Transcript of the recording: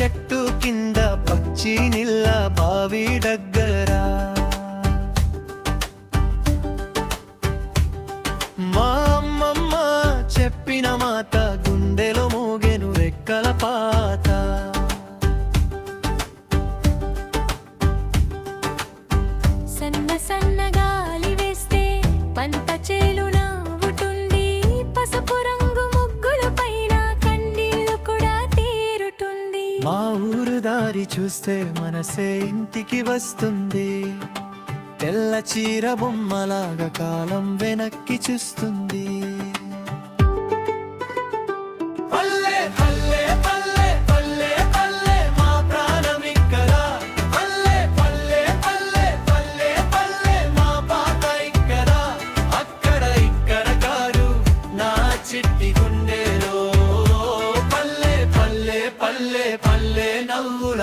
చెట్టు కింద పచ్చి నీళ్ళ బావి దగ్గర మా అమ్మమ్మ చెప్పిన మాట గుండెలో మోగెను రెక్కల పాత. సన్న సన్న గాలి వేస్తే పంట చేలు నవ్వుతుంది, పసుపు రంగు ముగ్గుల పైన కన్నీళ్లు కూడా తీరుతుంది. మా ఊరు దారి చూస్తే మనసే ఇంటికి వస్తుంది, తెల్ల చీర బొమ్మలాగా కాలం వెనక్కి చూస్తుంది. పల్లె పల్లె పల్లె పల్లె పల్లె మా ప్రాణం ఇక్కడ, పల్లె పల్లె పల్లె పల్లె పల్లె మా పాట ఇక్కడ, అక్కడ ఇక్కడ కారు నా చిట్టి గుండెలో, పల్లె పల్లె పల్లె పల్లె నవ్వుల